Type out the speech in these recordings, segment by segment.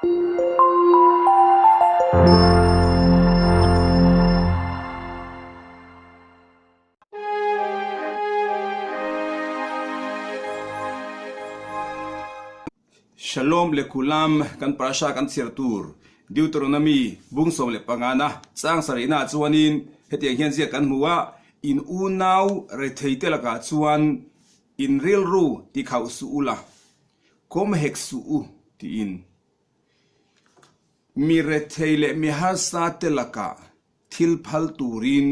Shalom lekulam kan parasha kan sirtur Deuteronomy bungsom le pangana sang sarina chuanin hetiang hian zia kan muwa in unaw retheite laka chuan in RIL ru ti khau su ula kom hek su u ti in mi retheile mi hasa te laka thil phal turin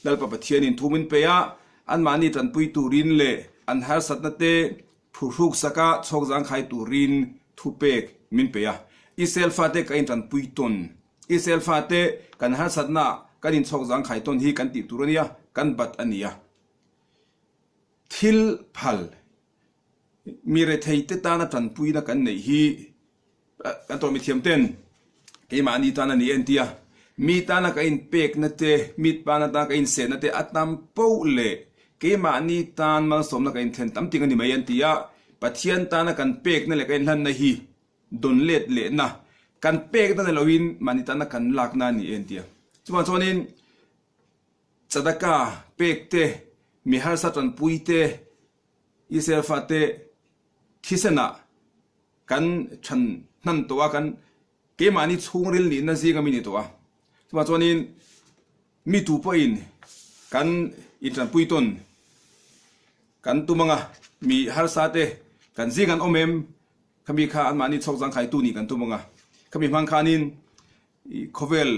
dalpa Pathian in thumin peya an mani tan pui turin le an har satna te phuruk saka chokjang khai turin thupek min peya isel fate ka in tan puiton isel fate kan har satna kan in chokjang khai ton hi kan ti turania kan bat ania thil phal mire theite ta na tan puina kan nei hi kan to mi thiam ten ke mani ta na ni entia mi ta na ka in pek na te mit pa na ta ka in se na te atam po le ke mani tan ma som na ka in then tam ting ani mai entia Pathian ta na kan pek na le ka in han na hi don let le na kan pek na lowin mani ta na kan lak na ni entia chuan chonin chadaka pek te mi har satan puite isel fate thisena kan than nan towa kan ke mani chungril ni na zinga mini towa chuan chonin mi tu poin kan itran puiton kan tumanga mi har sate kan zingan omem kami kha an mani chokjang khai tu ni kan tumanga kami mang khanin khovel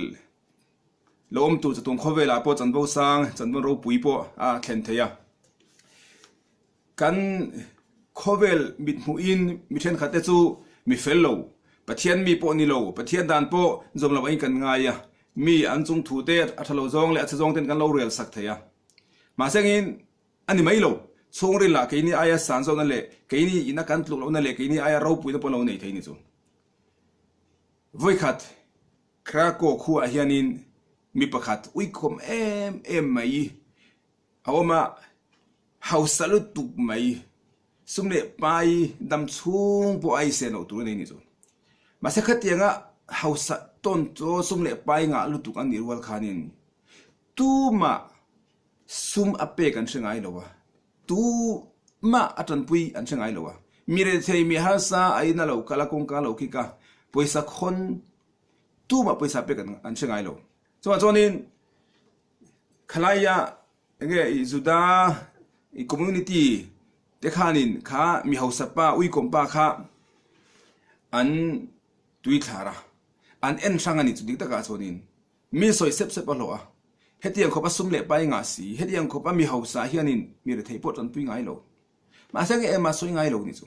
lom tu chatung khovel a po chanbo sang chanbo ro pui po a khen theya kan khovel mit mu in mi then khate chu mi fello Pathian mi po ni lo Pathian dan po zom lo in kan ngaya mi an chung thu te athalo zong le achong ten kan lo rel sak theya ma sengin ani mai lo chungri la ke ni aya san zo na le ke ni ina kan tluk lo na le ke ni aya ro pui na po lo nei thei ni chu voi khat krako khu a hianin mi pakhat ui khom em mai awama hausalu tuk mai sumne pai dam chung po ai se no tu nei ni chu ma se khatianga hausa ton cho sumne pai nga lu tuk an nirwal khanin tu ma sum ape kan sengai lo wa tu ma atan pui an sengai lo wa mire thei mi hasa ai na lo kala kong ka lo ki ka poisa khon tu ma poisa pe kan an sengai lo chonin khalaya nge juda i community te khanin kha mi hausa pa ui kom pa kha an tui thara an en sangani chu dik ta ka chonin mi soi sep sep lo a hetiang khopa sumle pai nga si hetiang khopa mi hausa hianin mi re thei pot an pui ngai lo ma sang e ma soi ngai lo ni chu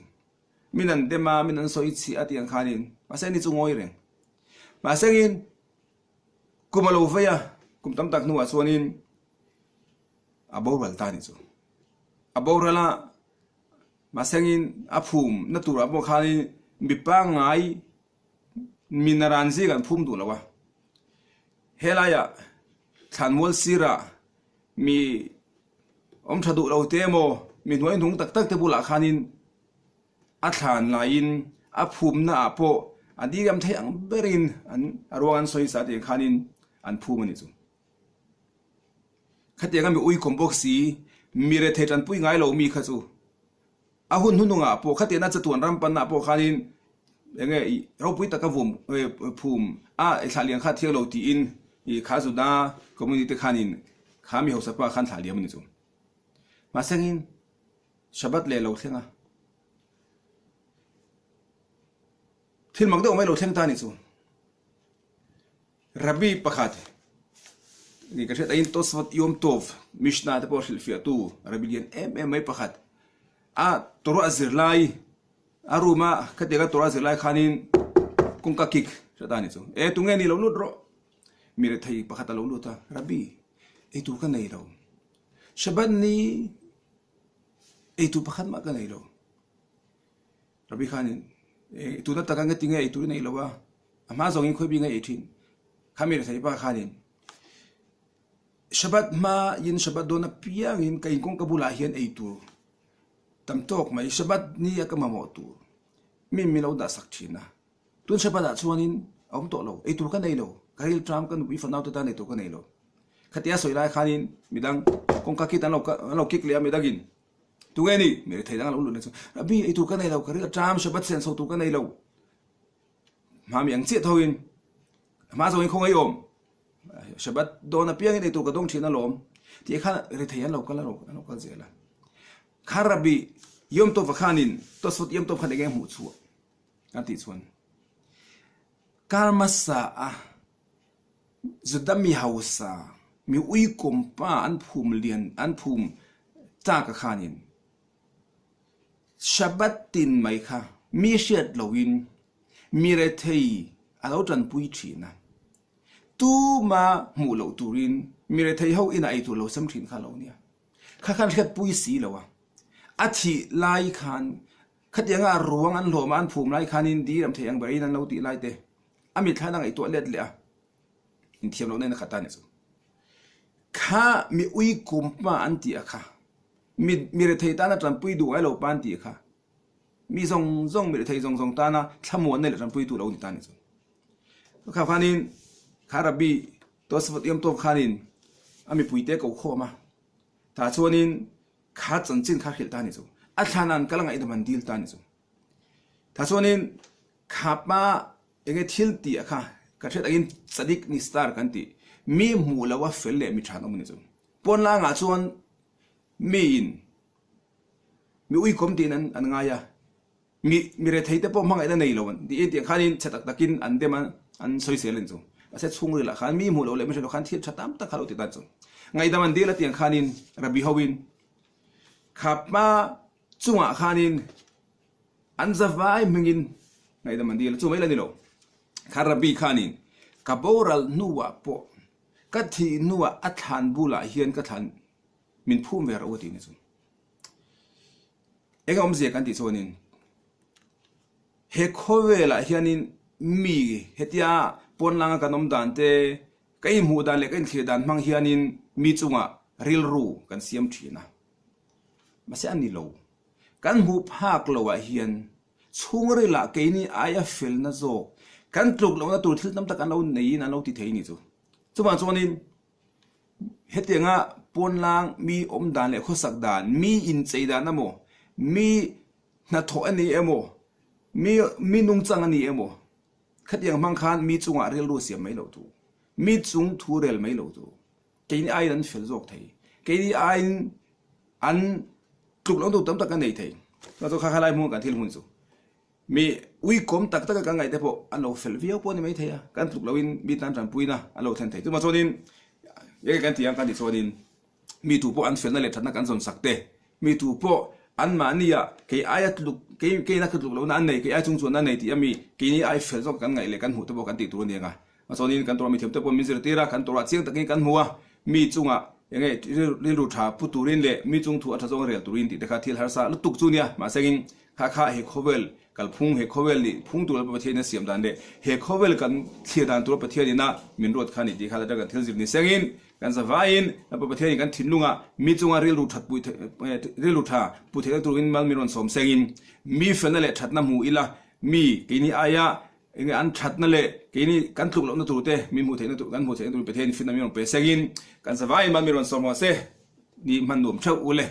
minan dema minan soi chi atiang khanin ma sang ni chu ngoi reng ma sangin kumalo vaya kum tam tak nu a chuanin abowal ta ni chu abowrala ma sangin aphum na tura bo khani mi pa ngai minaran ji kan phum du lawa helaya thanmol sira mi om thadu lo temo mi noi nung tak tak te bula khanin a than lain a phum na apo adi gam thei ang berin an arwan soi sa te khanin an phum ani chu khate gam mi ui kombok si mi re the tan pui ngai lo mi kha chu a hun hununga po khate na chatuan ram pan na po khanin enge ro pui taka vum phum a thaliang kha thiang lo ti in i khazu da community khanin khami hosa pa khan thaliam ni chu ma sengin shabat le lo thenga thil mag do mai lo theng ta ni chu Rabbi pakhat ni ka shet ain tosvat yom tov mishna ta por shil fiatu Rabbian mai pakhat a toro azirlai aruma khatega toro azirlai khanin kungka kik satani chu e tunge ni lo lut ro mire thai pakhat lo luta Rabbi e tu ka nei lo shabat ni e tu pakhat ma ka nei lo Rabbi khanin e tu na taka ngatinge e tu nei lo wa ama zongin khoi bi ngai e thin khamire thai pa khanin shabat ma yin shabat do na piang in kai kong kabula hian e tu tam tok mai shabat ni akama mo tu mi lo da sak thina ตุนเชบัดชวนินเอาตัวเราไอตัวกันไหนเราการิลทรัมกันวิฟันเอาตัวตาในตัวกันไหนเราขัดยาสวยลายขานินมีดังกงกาคิดอันเราคิกเลียมีดังกินตัวไงนี่ไม่ได้ไทยดังเราหลุดเลยรับบี้ไอตัวกันไหนเราการิลทรัมเชบัดเซนโซตัวกันไหนเรามามีอังเสียทวินมาส่งคงไอโอมเชบัดโดนเปียงไอตัวกระดงชินอารมณ์ที่ข้าเรทยันเราก็เราก็เสียละคารับบี้ยมตัวฝักขานินตัวสุดยมตัวขัดแย้งหูชัวอันที่ส่วนการมาสาจุดดมีฮาวสามีอุยกุมป้าอันภูมิเลียนอันภูมิจากขานินชับตินไหมคะมีเชือดลวินมีเรทัยอาเราจันปุยชีนะตูมาหมู่เหล่าตูรินมีเรทัยเขาอินไอตัวเราสำคัญข้าเราเนี่ยข้าขันแค่ปุยสีแล้ววะอาทิไลขันขัดยังอารวงอันหลวมอันภูมิไลขันอินดีรำเทียงบริณันเราตีไลเตอามิท่านั่งไอตัวเล็ดเลยอินเทียมเราเนี่ยนะขัดตาเนี่ยสุข้ามีอุยกุมป้าอันตีอะค่ะมีเรทัยตานะจันปุยดูไอเราปานตีอะค่ะมีทรงมีเรทัยทรงตานะทำมวนเนี่ยจันปุยดูเรานี่ตาเนี่ยสุข้าขานินข้ารับบีตัวสฟุตยมตัวขานินอามีปุยเตะกูข้อมาถ้าชวนินข้าจันจินข้าเขียนตาเนี่ยสุอัฐานันกำลังไอเดมันดีลตาเนี่ยสุถ้าชวนินข้ามาเองทิลตีอะค่ะก็เช่นอินสติกนิสตาร์กันตีมีมูลว่าเฟลเลมีชานอมันนี่จ้ะปนล่างอาชวนมีอุยคมตีนั้นอันง่ายมีเรื่องที่แต่พอมังไอ้นั่นนี่เราวันที่ที่ข้านินเสร็จตะกินอันเดมันอันสวยเสียเลยจ้ะว่าเสร็จช่วงนี้ละข้ามีมูลเลยไม่ใช่เราข้าที่ชัดตามตะข้าเราติดตามจ้ะไงแต่มันดีละที่ข้านินรับบิฮาวินขับมาจุงอ่ะข้านินอันจะไว้มึงินไงแต่มันดีละจุงไม่ละนี่เราคาราบีขานินกับโบราณนัวปอกัดที่นัวอัฐานบุลาเฮียนกัดทันมินพุ่มเวรอวตินี่สุเอกอมเสียกันที่ส่วนนี้เฮโคเวลาเฮียนินมีเฮติยาปนลังกันนมดันเตกันหูดันเล็กันเขียดันมังเฮียนินมีจุงะริลรูกันเสียมทีนะมาเสียอันนี้เรากันหูภาคเราเฮียนช่วงเวลากันนี้อายาฟิลนะโจกันตรุกเรานะตัวที่น้ำตากันเราในนั้นเราติดเทนี่จูจุมาจวนินเฮติยงะปนลางมีอมดานเล็กข้อสักดานมีอินใจดานนะโมมีนัทโตอันนี้เอโมมีนุ่งจังอันนี้เอโมขัดยังมังคันมีจุงอาเรลรูเสียไม่เหล่าตูมีจุงทูเรลไม่เหล่าตูแกนี่ไอ้นั้นเฟลโจกไทยแกนี่ไอ้อันตรุกเราตัวตั้มตะกันในไทยเราจะข้าขลายมือกันที่หุ่นจูมีอุยคมตักกันไงแต่พออันเราเฟลวิโอปนี่ไม่เทียกันถูกเราวินมีตันจันปุยนะอันเราแทนไทยตัวมาโซดินยังกันที่ยังกันที่โซดินมีถูกพออันเฟลนั่นแหละทันกันส่วนสักเตมีถูกพออันมานี่อะเกี่ยอายตุกเกี่ยนักตุกเรานั่นไหนเกี่ยจุงส่วนนั่นไหนที่มีเกี่ยนี่ไอเฟลก็กันไงเลยกันหูตัวกันติดตัวนี่ไงมาโซดินกันตัวมีเทียมตัวมีเสถียรกันตัวเสียงตะกี้กันหัวมีจุงอะยังไงเรื่องรูทาผู้ตูรินเล่มีจุงถูกอัฐจงเรียลตูรินติดนะคะที่หาซาลุตุกจุเนี่ยมาเซ็งข้าเฮโคเวลกัลพุงเฮโคเวลนี่พุงตัวประเทศนี้เสียมดันเดเฮโคเวลกันเทียดันตัวประเทศนี้นะมินรถคันนี้ที่ข้าจะกันเที่ยวสิบนี่เซ็งกันสบายแล้วประเทศนี้กันทิ้งลุงอ่ะมีจงอาเรียลรูทัดปุยเรียลรูทาปุยเทตัวอินมันมีรอนสมเซ็งมีเฟนนั่นแหละทัดน้ำหูอีละมีกินี่อายะอันทัดนั่นแหละกินี่กันถูกเราตัวเตมีหูเทนตัวกันหูเทนตัวประเทศฟินน้ำมีรอนเปเซ็งกันสบายมันมีรอนสมหัวเซนี่มันหนุ่มเช่าอุเล่